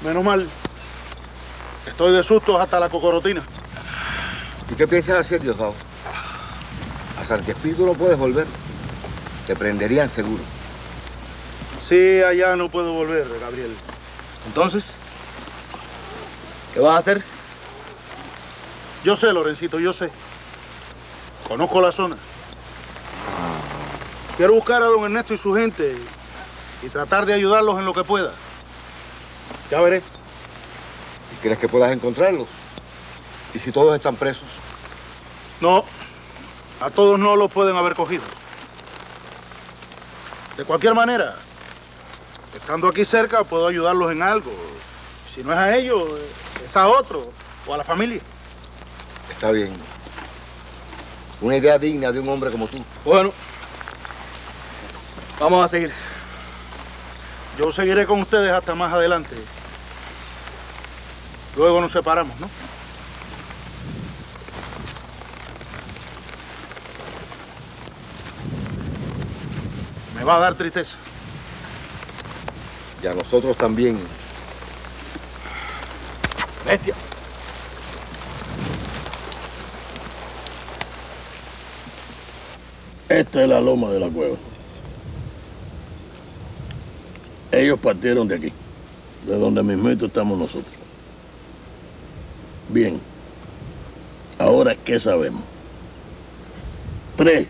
Menos mal. Estoy de sustos hasta la cocorotina. ¿Y qué piensas hacer, Diosdado? A Santi Espíritu no puedes volver. Te prenderían seguro. Sí, allá no puedo volver, Gabriel. Entonces, ¿qué vas a hacer? Yo sé, Lorencito, yo sé. Conozco la zona. Quiero buscar a don Ernesto y su gente y tratar de ayudarlos en lo que pueda. Ya veré. ¿Y crees que puedas encontrarlos? ¿Y si todos están presos? No, a todos no los pueden haber cogido. De cualquier manera, estando aquí cerca, puedo ayudarlos en algo. Si no es a ellos, es a otro o a la familia. Está bien. Una idea digna de un hombre como tú. Bueno, vamos a seguir. Yo seguiré con ustedes hasta más adelante. Luego nos separamos, ¿no? Me va a dar tristeza. Y a nosotros también. Bestia. Esta es la loma de la cueva. Ellos partieron de aquí, de donde mismito estamos nosotros. Bien. Ahora, ¿qué sabemos? 3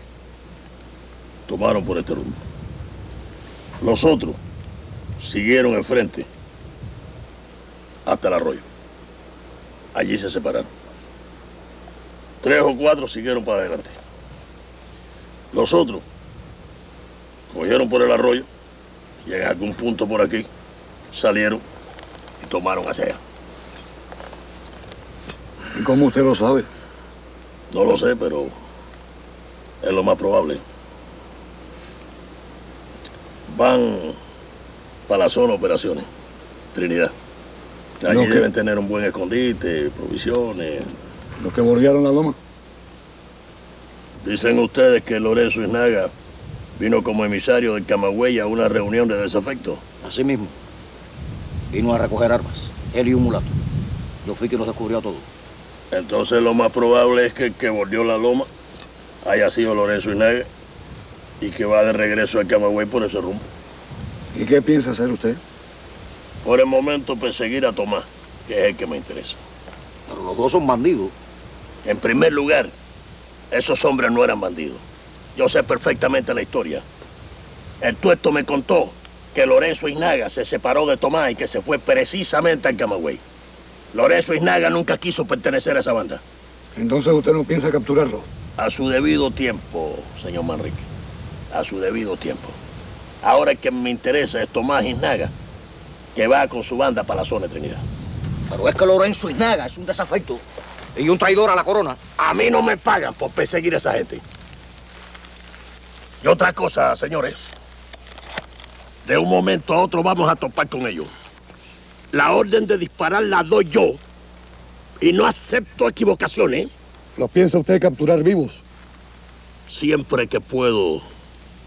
tomaron por este rumbo. Los otros siguieron enfrente hasta el arroyo. Allí se separaron. 3 o 4 siguieron para adelante. Los otros cogieron por el arroyo y en algún punto por aquí salieron y tomaron hacia allá. ¿Y cómo usted lo sabe? No lo sé, pero es lo más probable. Van para la zona de operaciones, Trinidad. Allí deben tener un buen escondite, provisiones. ¿Los que bordearon la loma? Dicen ustedes que Lorenzo Isnaga vino como emisario del Camagüey a una reunión de desafecto. Así mismo. Vino a recoger armas. Él y un mulato. Yo fui quien nos descubrió todo. Entonces lo más probable es que el que bordeó la loma haya sido Lorenzo Isnaga y que va de regreso al Camagüey por ese rumbo. ¿Y qué piensa hacer usted? Por el momento perseguir a Tomás, que es el que me interesa. Pero los dos son bandidos. En primer lugar, esos hombres no eran bandidos. Yo sé perfectamente la historia. El tuerto me contó que Lorenzo Isnaga se separó de Tomás y que se fue precisamente al Camagüey. Lorenzo Isnaga nunca quiso pertenecer a esa banda. Entonces usted no piensa capturarlo. A su debido tiempo, señor Manrique. A su debido tiempo. Ahora el que me interesa es Tomás Isnaga, que va con su banda para la zona de Trinidad. Pero es que Lorenzo Isnaga es un desafecto y un traidor a la corona. A mí no me pagan por perseguir a esa gente. Y otra cosa, señores. De un momento a otro vamos a topar con ellos. La orden de disparar la doy yo. Y no acepto equivocaciones. ¿Los piensa usted capturar vivos? Siempre que puedo,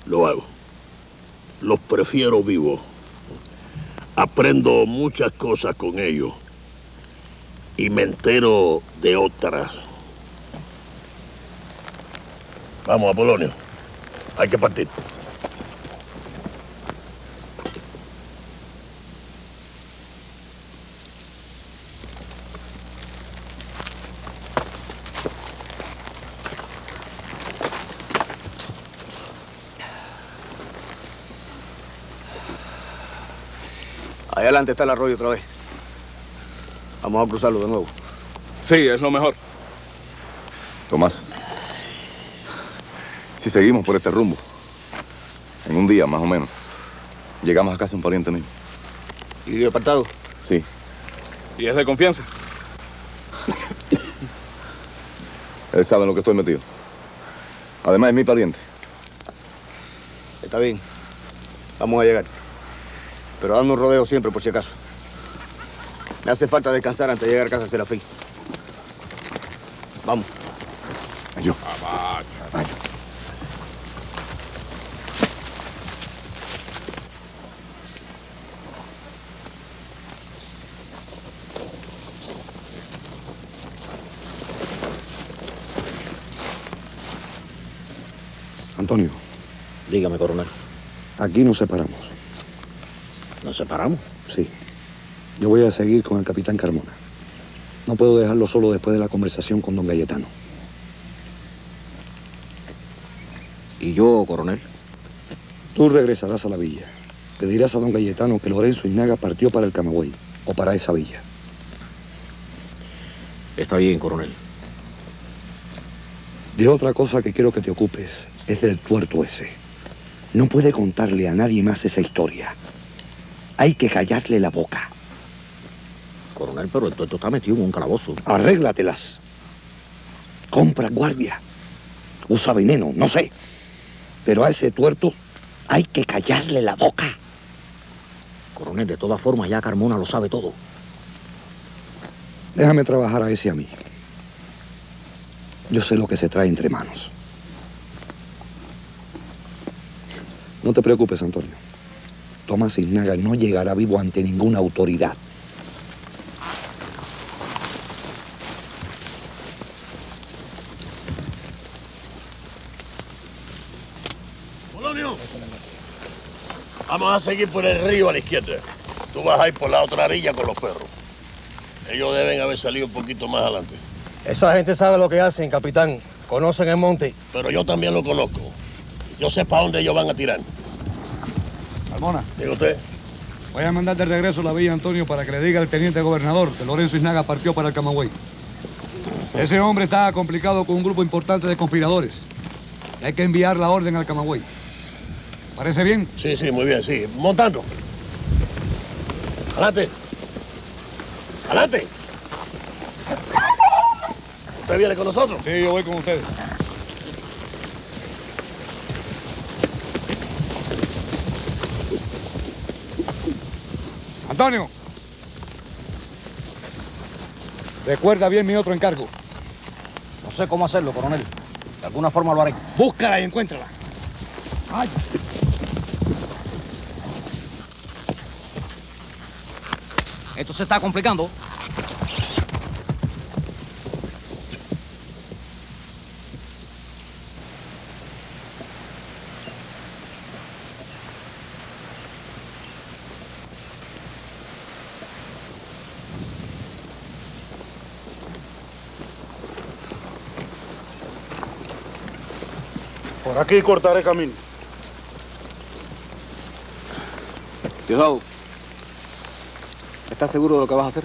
lo hago. Los prefiero vivos. Aprendo muchas cosas con ellos. Y me entero de otras. Vamos, Apolonio. Hay que partir. Ahí adelante está el arroyo otra vez. Vamos a cruzarlo de nuevo. Sí, es lo mejor. Tomás, si seguimos por este rumbo, en un día más o menos, llegamos a casa de un pariente mío. ¿Y vive apartado? Sí. ¿Y es de confianza? Él sabe en lo que estoy metido. Además, es mi pariente. Está bien. Vamos a llegar. Pero dando un rodeo siempre, por si acaso. Me hace falta descansar antes de llegar a casa de Serafín. Vamos. Yo. Antonio, Dígame, coronel. aquí nos separamos. ¿Nos separamos? Sí. Yo voy a seguir con el capitán Carmona. No puedo dejarlo solo después de la conversación con don Cayetano. ¿Y yo, coronel? Tú regresarás a la villa. Le dirás a don Cayetano que Lorenzo Iznaga partió para el Camagüey, o para esa villa. Está bien, coronel. De otra cosa que quiero que te ocupes es del tuerto ese. No puede contarle a nadie más esa historia. Hay que callarle la boca. Coronel, pero el tuerto está metido en un calabozo. Arréglatelas. Compra guardia. Usa veneno, no sé. Pero a ese tuerto hay que callarle la boca. Coronel, de todas formas, ya Carmona lo sabe todo. Déjame trabajar a ese a mí. Yo sé lo que se trae entre manos. No te preocupes, Antonio. Tomás Iznaga no llegará vivo ante ninguna autoridad. Polonio, vamos a seguir por el río a la izquierda. Tú vas a ir por la otra orilla con los perros. Ellos deben haber salido un poquito más adelante. Esa gente sabe lo que hacen, capitán. Conocen el monte. Pero yo también lo conozco. Yo sé para dónde ellos van a tirar. Carmona, ¿Diga usted? voy a mandar de regreso a la villa Antonio para que le diga al teniente gobernador que Lorenzo Iznaga partió para el Camagüey. Ese hombre está complicado con un grupo importante de conspiradores. Y hay que enviar la orden al Camagüey. ¿Parece bien? Sí, sí, muy bien, sí. Montando. Adelante. Adelante. ¿Usted viene con nosotros? Sí, yo voy con ustedes. Antonio. Recuerda bien mi otro encargo. No sé cómo hacerlo, coronel. De alguna forma lo haré. Búscala y encuéntrala. Vaya. Esto se está complicando. Por aquí cortaré camino. Diosdado, ¿estás seguro de lo que vas a hacer?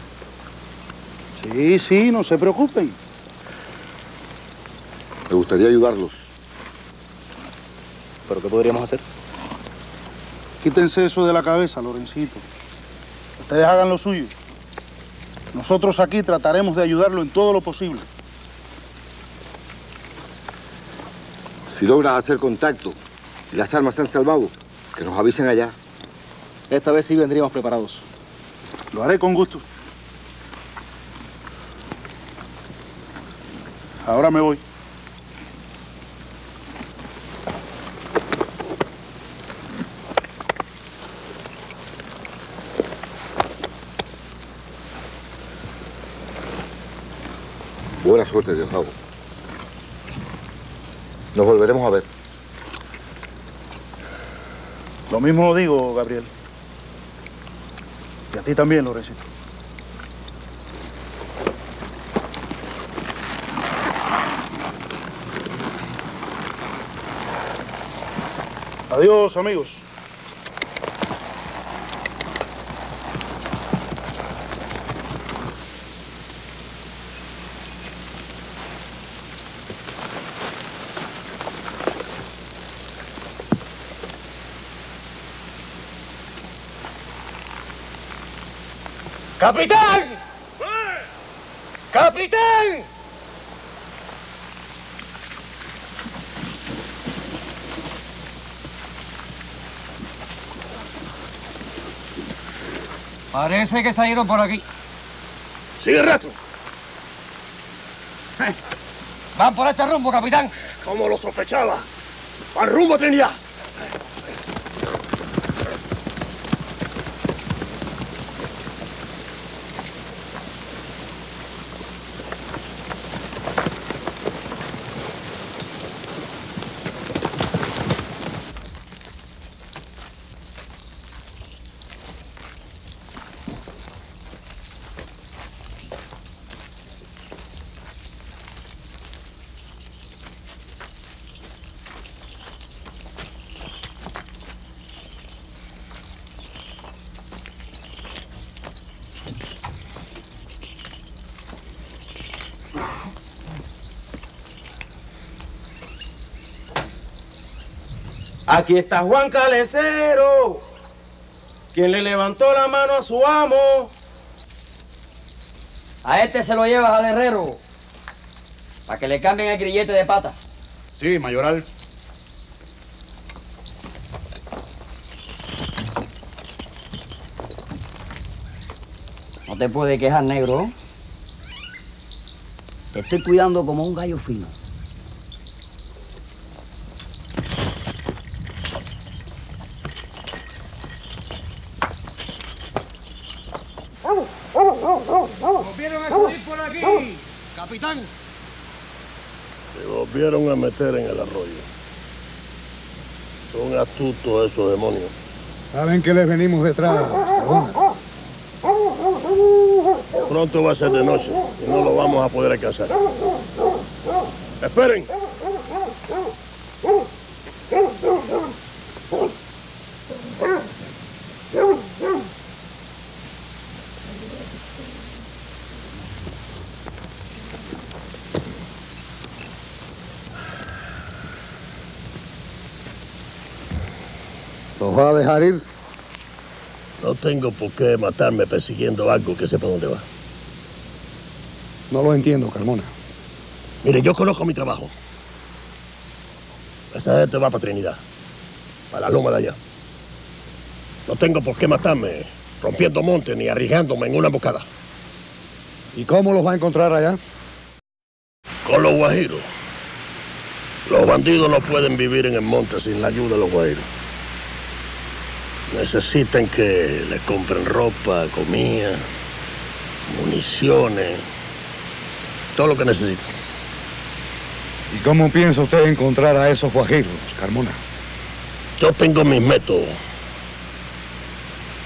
Sí, sí, no se preocupen. Me gustaría ayudarlos. ¿Pero qué podríamos hacer? Quítense eso de la cabeza, Lorencito. Ustedes hagan lo suyo. Nosotros aquí trataremos de ayudarlo en todo lo posible. Si logras hacer contacto y las armas se han salvado, que nos avisen allá. Esta vez sí vendríamos preparados. Lo haré con gusto. Ahora me voy. Buena suerte, Diosdado. Nos volveremos a ver. Lo mismo digo, Gabriel. Y a ti también, Lorencito. Adiós, amigos. ¡Capitán! ¡Capitán! Parece que salieron por aquí. Sigue el rastro. Van por este rumbo, capitán. Como lo sospechaba. Al rumbo a Trinidad. Aquí está Juan Calecero, quien le levantó la mano a su amo. A este se lo llevas al herrero, para que le cambien el grillete de pata. Sí, mayoral. No te puedes quejar, negro. Te estoy cuidando como un gallo fino. ¡Nos vieron a salir por aquí! ¡Capitán! Se volvieron a meter en el arroyo. Son astutos esos demonios. Saben que les venimos detrás. Pronto va a ser de noche y no lo vamos a poder alcanzar. ¡Esperen! ¿Los va a dejar ir? No tengo por qué matarme persiguiendo algo que sepa dónde va. No lo entiendo, Carmona. Mire, yo conozco mi trabajo. Esa gente va para Trinidad, para la loma de allá. No tengo por qué matarme rompiendo montes ni arriesgándome en una emboscada. ¿Y cómo los va a encontrar allá? Con los guajiros. Los bandidos no pueden vivir en el monte sin la ayuda de los guajiros. Necesitan que les compren ropa, comida, municiones, todo lo que necesitan. ¿Y cómo piensa usted encontrar a esos guajiros, Carmona? Yo tengo mis métodos.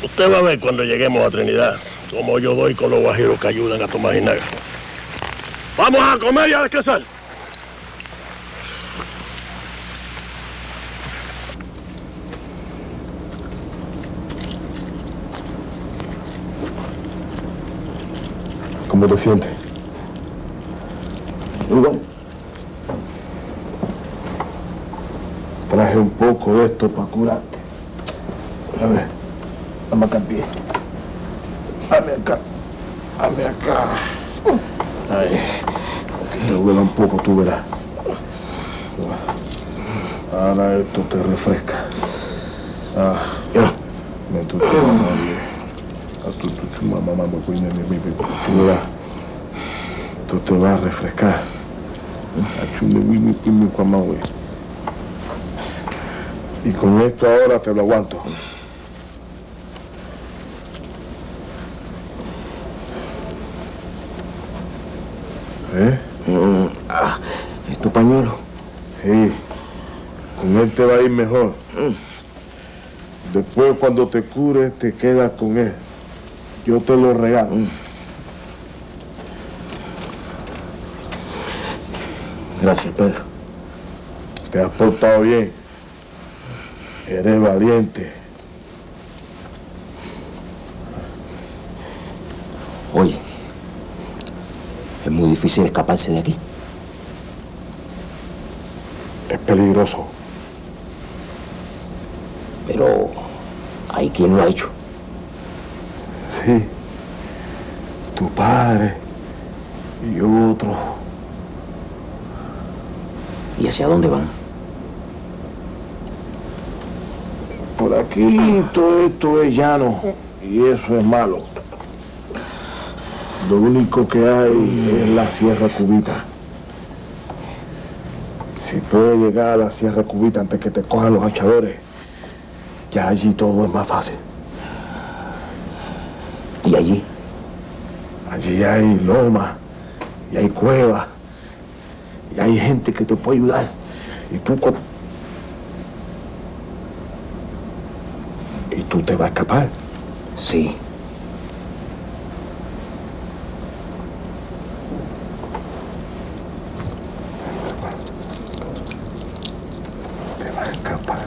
Usted va a ver cuando lleguemos a Trinidad cómo yo doy con los guajiros que ayudan a Tomás Inaga. ¡Vamos a comer y a descansar! ¿Cómo te sientes? Igual. Traje un poco de esto para curarte. A ver, dame acá el pie. Dame acá. Dame acá. Ahí. Que te duela un poco, tú verás. Ahora esto te refresca. Ah. Me tú te mamá, tú verás. Esto te va a refrescar. Y con esto ahora te lo aguanto. ¿Eh? ¿Es tu pañuelo? Sí. Con él te va a ir mejor. Después, cuando te cures, te quedas con él. Yo te lo regalo. Gracias, Pedro. Te has portado bien. Eres valiente. Oye, es muy difícil escaparse de aquí. Es peligroso. Pero hay quien lo ha hecho. Sí. Tu padre y otro. ¿Y hacia dónde van? Por aquí todo esto es llano y eso es malo. Lo único que hay es la Sierra Cubita. Si puedes llegar a la Sierra Cubita antes que te cojan los hachadores, ya allí todo es más fácil. ¿Y allí? Allí hay lomas y hay cuevas y hay gente que te puede ayudar. Y tú te vas a escapar. Sí. Te vas a escapar.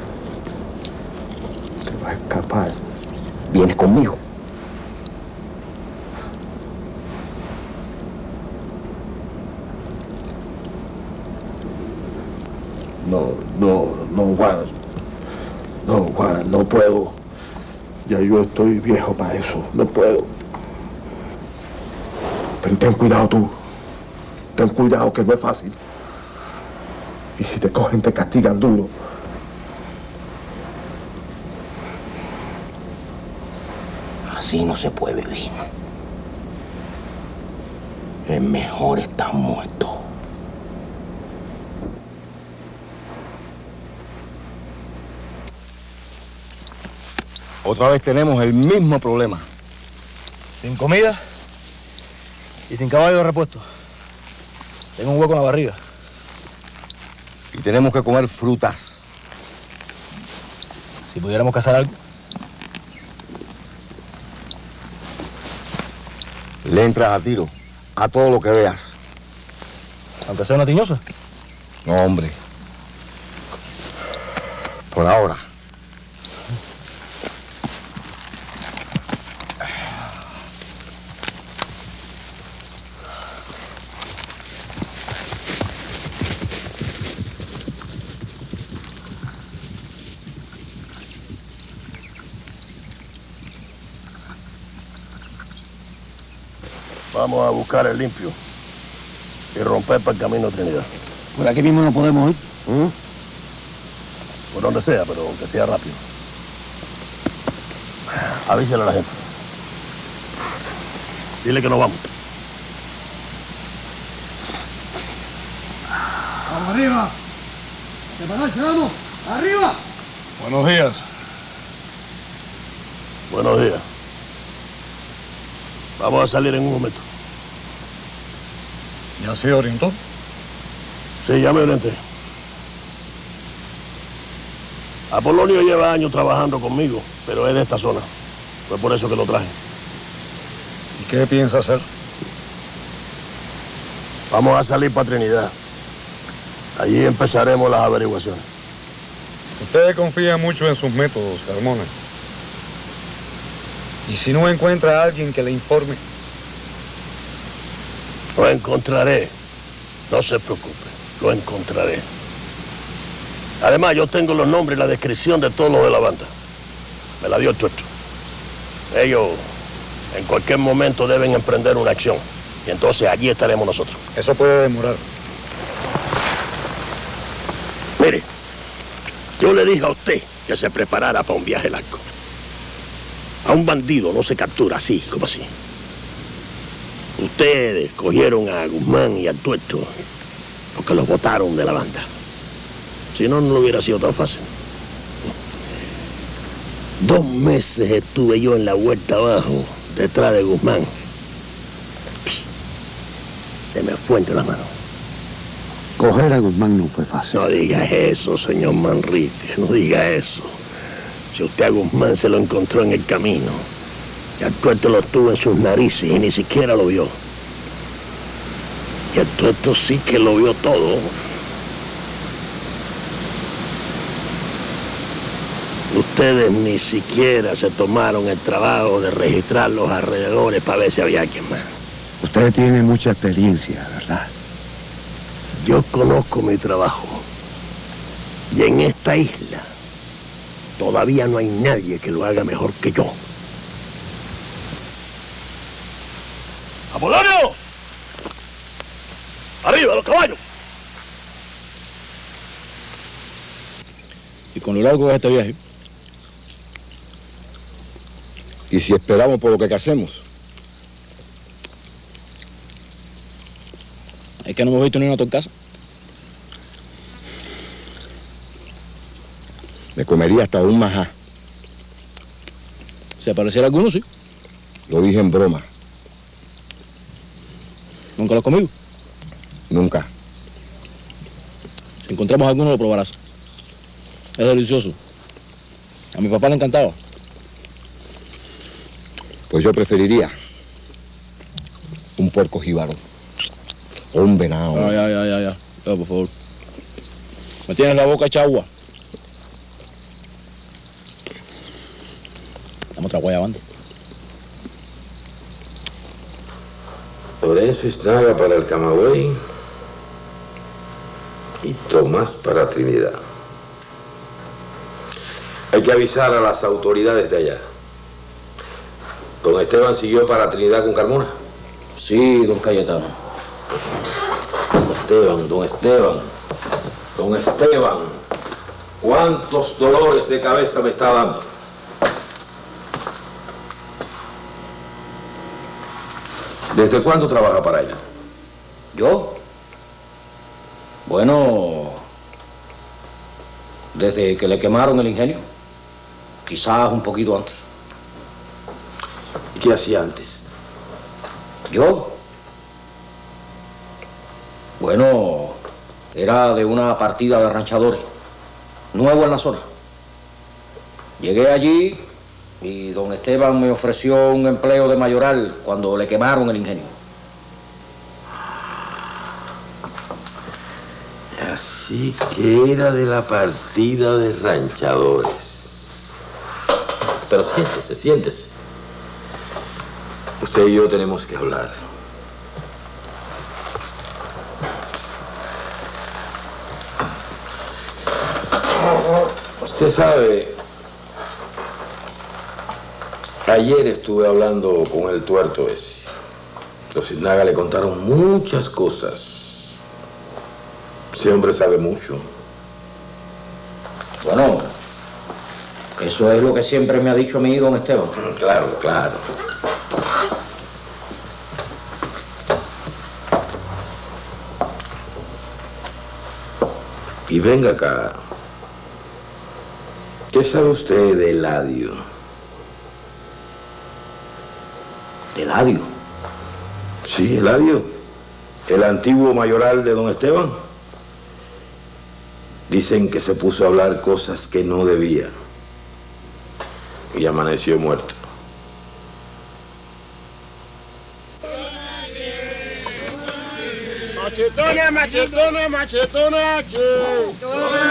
Te vas a escapar. ¿Vienes conmigo? No, Juan. puedo. Ya yo estoy viejo para eso. No puedo. Pero ten cuidado tú. Ten cuidado que no es fácil. Y si te cogen, te castigan duro. Así no se puede vivir. Es mejor estar muerto. Otra vez tenemos el mismo problema. Sin comida y sin caballo de repuesto. Tengo un hueco en la barriga. Y tenemos que comer frutas. Si pudiéramos cazar algo. Le entras a tiro a todo lo que veas. Aunque sea una tiñosa. No, hombre. Por ahora. Vamos a buscar el limpio y romper para el camino de Trinidad. Por aquí mismo no podemos ir. Por donde sea, pero que sea rápido. Avísale a la gente. Dile que nos vamos. ¡Vamos arriba! ¡Prepararse, vamos! ¡Arriba! Buenos días. Buenos días. Vamos a salir en un momento. ¿Ya se orientó? Sí, ya me orienté. Apolonio lleva años trabajando conmigo, pero es de esta zona. Fue por eso que lo traje. ¿Y qué piensa hacer? Vamos a salir para Trinidad. Allí empezaremos las averiguaciones. Usted confía mucho en sus métodos, Carmona. ¿Y si no encuentra a alguien que le informe? Lo encontraré. No se preocupe. Lo encontraré. Además, yo tengo los nombres y la descripción de todos los de la banda. Me la dio el tuerto. Ellos en cualquier momento deben emprender una acción. Y entonces allí estaremos nosotros. Eso puede demorar. Mire, yo le dije a usted que se preparara para un viaje largo. A un bandido no se captura así, como así. Ustedes cogieron a Guzmán y a Tuerto porque los botaron de la banda. Si no, no lo hubiera sido tan fácil. 2 meses estuve yo en la huerta abajo, detrás de Guzmán. Se me fue entre las manos. Coger a Guzmán no fue fácil. No diga eso, señor Manrique, no diga eso. Si usted a Guzmán se lo encontró en el camino, y al Tuerto lo tuvo en sus narices y ni siquiera lo vio. Y el Tuerto sí que lo vio todo. Ustedes ni siquiera se tomaron el trabajo de registrar los alrededores para ver si había alguien más. Usted tiene mucha experiencia, ¿verdad? Yo conozco mi trabajo. Y en esta isla todavía no hay nadie que lo haga mejor que yo. ¡Apolonio! ¡Arriba, los caballos! Y con lo largo de este viaje. ¿Y si esperamos por lo que hacemos? Es que no hemos visto ni una torcaza. Me comería hasta un majá. ¿Se apareciera alguno, sí? Lo dije en broma. ¿Nunca lo has comido? Nunca. Si encontramos alguno, lo probarás. Es delicioso. A mi papá le encantaba. Pues yo preferiría un puerco jíbaro. O un venado. Ya, por favor. Me tienes la boca hecha agua. Estamos otra guayabando. Lorenzo Isnaga para el Camagüey y Tomás para Trinidad. Hay que avisar a las autoridades de allá. ¿Don Esteban siguió para Trinidad con Carmona? Sí, don Cayetano. Don Esteban, ¿cuántos dolores de cabeza me está dando? ¿Desde cuándo trabaja para él? ¿Yo? Bueno, desde que le quemaron el ingenio. Quizás un poquito antes. ¿Y qué hacía antes? ¿Yo? Bueno, era de una partida de ranchadores, nuevo en la zona. Llegué allí y don Esteban me ofreció un empleo de mayoral cuando le quemaron el ingenio. Así que era de la partida de ranchadores. Pero siéntese. Usted y yo tenemos que hablar. Usted sabe, ayer estuve hablando con el tuerto ese. Los Iznaga le contaron muchas cosas. Ese hombre sabe mucho. Bueno, eso es lo que siempre me ha dicho a mí don Esteban. Claro. Y venga acá. ¿Qué sabe usted de Eladio? ¿Eladio? Sí, Eladio. El antiguo mayoral de don Esteban. Dicen que se puso a hablar cosas que no debía. Y amaneció muerto. Machetona, machetona, machetona, machetona,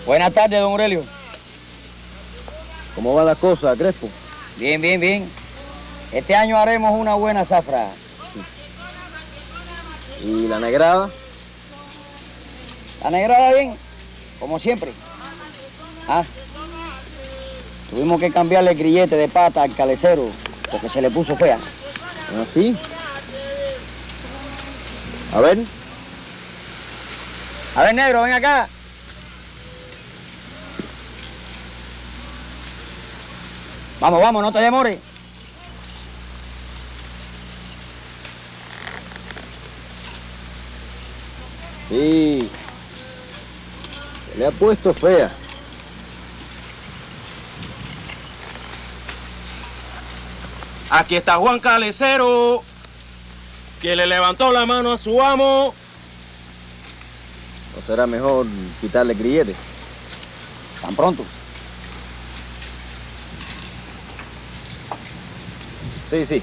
Buenas tardes, don Aurelio. ¿Cómo va la cosa, Crespo? Bien. Este año haremos una buena zafra. ¿Y la negrada? La negrada bien, como siempre. Tuvimos que cambiarle el grillete de pata al calecero porque se le puso fea. ¿Así? A ver, negro, ven acá. Vamos, no te demores. Sí. Se le ha puesto fea. Aquí está Juan Calecero, que le levantó la mano a su amo. ¿No será mejor quitarle el grillete? Tan pronto. Sí.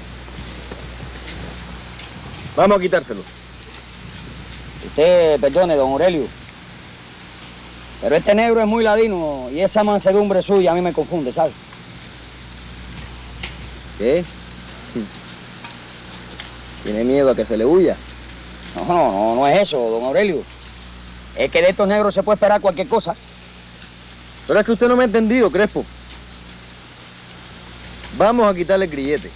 Vamos a quitárselo. Usted, perdone, don Aurelio, pero este negro es muy ladino y esa mansedumbre suya a mí me confunde, ¿sabe? ¿Qué? ¿Tiene miedo a que se le huya? No es eso, don Aurelio. Es que de estos negros se puede esperar cualquier cosa. Pero es que usted no me ha entendido, Crespo. Vamos a quitarle el grillete.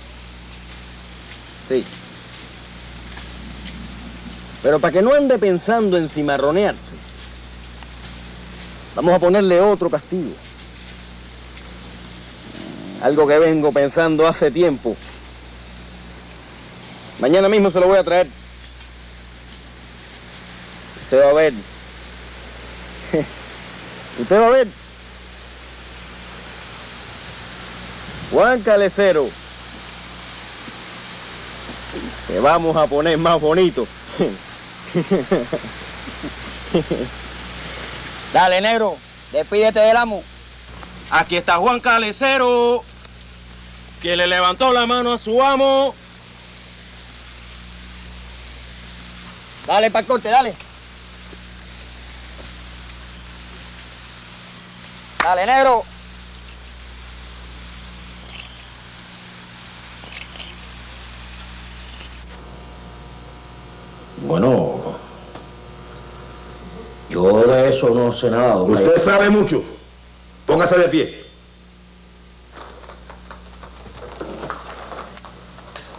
Sí. Pero para que no ande pensando en cimarronearse, vamos a ponerle otro castigo. Algo que vengo pensando hace tiempo. Mañana mismo se lo voy a traer. Usted va a ver. Usted va a ver. Juan Calecero. Te vamos a poner más bonito. Dale, negro, despídete del amo. Aquí está Juan Calecero, que le levantó la mano a su amo. Dale para el corte, dale. Dale, negro. Bueno, yo de eso no sé nada. Usted sabe mucho. Póngase de pie.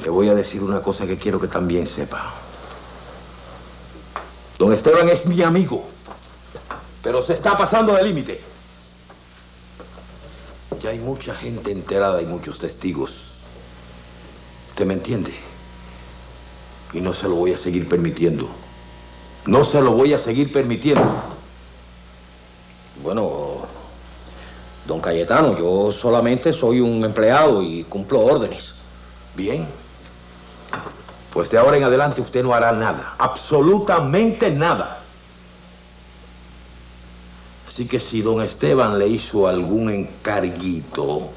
Le voy a decir una cosa que quiero que también sepa. Don Esteban es mi amigo, pero se está pasando de límite. Ya hay mucha gente enterada y muchos testigos. ¿Usted me entiende? Y no se lo voy a seguir permitiendo. No se lo voy a seguir permitiendo. Bueno, don Cayetano, yo solamente soy un empleado y cumplo órdenes. Bien. Pues de ahora en adelante usted no hará nada. Absolutamente nada. Así que si don Esteban le hizo algún encarguito,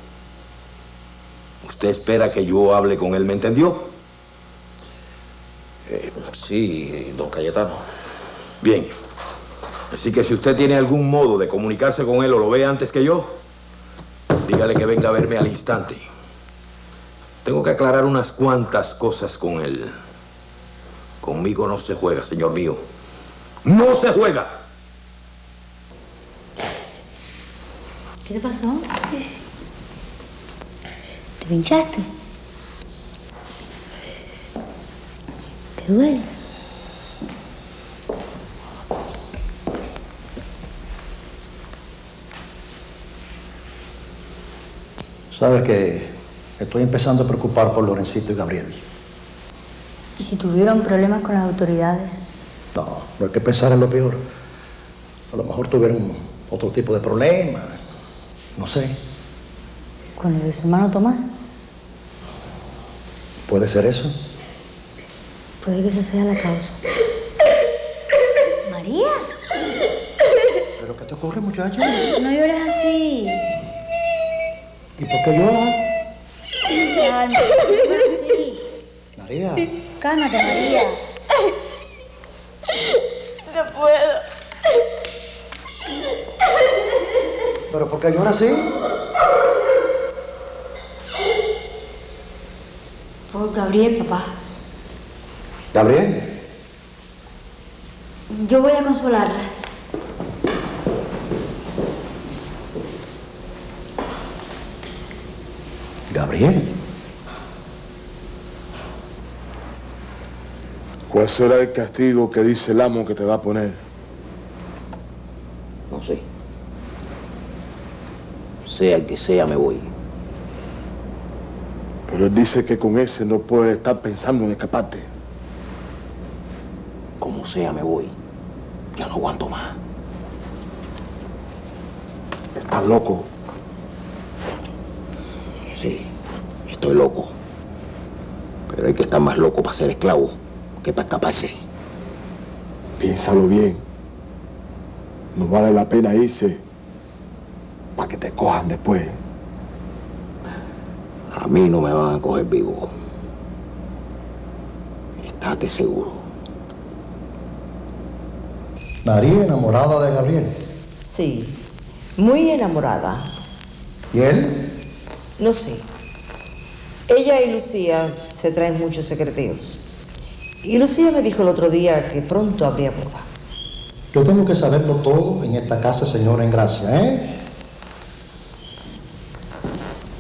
usted espera que yo hable con él, ¿me entendió? Sí, don Cayetano. Bien. Así que si usted tiene algún modo de comunicarse con él o lo ve antes que yo, dígale que venga a verme al instante. Tengo que aclarar unas cuantas cosas con él. Conmigo no se juega, señor mío. ¡No se juega! ¿Qué te pasó? ¿Te pinchaste? ¿Te duele? Sabes que estoy empezando a preocupar por Lorencito y Gabriel. ¿Y si tuvieron problemas con las autoridades? No hay que pensar en lo peor. A lo mejor tuvieron otro tipo de problema. No sé. ¿Con el de su hermano Tomás? ¿Puede ser eso? Puede que esa sea la causa. ¿María? ¿Pero qué te ocurre, muchacho? No llores así. ¿Y por qué lloras? Calma, no llores así. María. Cálmate, María. No puedo. ¿Pero por qué lloras así? Por Gabriel, papá. ¿Gabriel? Yo voy a consolarla. ¿Gabriel? ¿Cuál será el castigo que dice el amo que te va a poner? No sé. Sea el que sea, me voy. Pero él dice que con ese no puedes estar pensando en escaparte. Como sea, me voy. Ya no aguanto más. ¿Estás loco? Sí, estoy loco. Pero hay que estar más loco para ser esclavo que para escaparse. Piénsalo bien. No vale la pena irse para que te cojan después. A mí no me van a coger vivo. Estate seguro. María enamorada de Gabriel. Sí, muy enamorada. ¿Y él? No sé. Ella y Lucía se traen muchos secreteos. Y Lucía me dijo el otro día que pronto habría boda. Yo tengo que saberlo todo en esta casa, señora en gracia, ¿eh?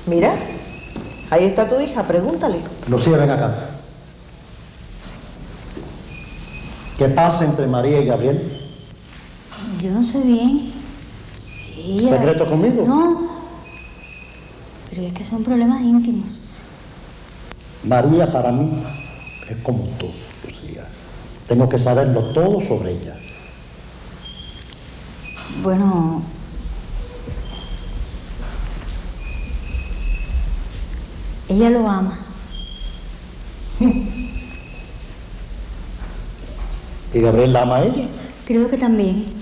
Mira, ahí está tu hija, pregúntale. Lucía, ven acá. ¿Qué pasa entre María y Gabriel? Yo no sé bien. Ella... ¿Secreto conmigo? No. Pero es que son problemas íntimos. María para mí es como tú, Lucía. Tengo que saberlo todo sobre ella. Bueno... Ella lo ama. ¿Y Gabriel la ama a ella? Creo que también.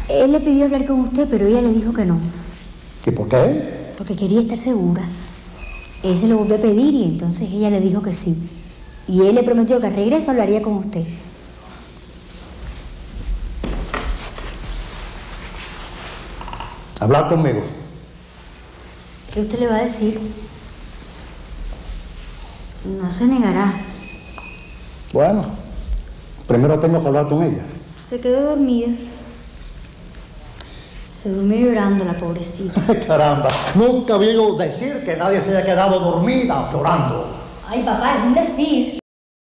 Él le pidió hablar con usted, pero ella le dijo que no. ¿Y por qué? Porque quería estar segura. Él se lo volvió a pedir y entonces ella le dijo que sí. Y él le prometió que al regreso hablaría con usted. Hablar conmigo. ¿Qué usted le va a decir? No se negará. Bueno, primero tengo que hablar con ella. Se quedó dormida. Se durmió llorando la pobrecita. Caramba, nunca vi decir que nadie se haya quedado dormida llorando. Ay, papá, es un decir.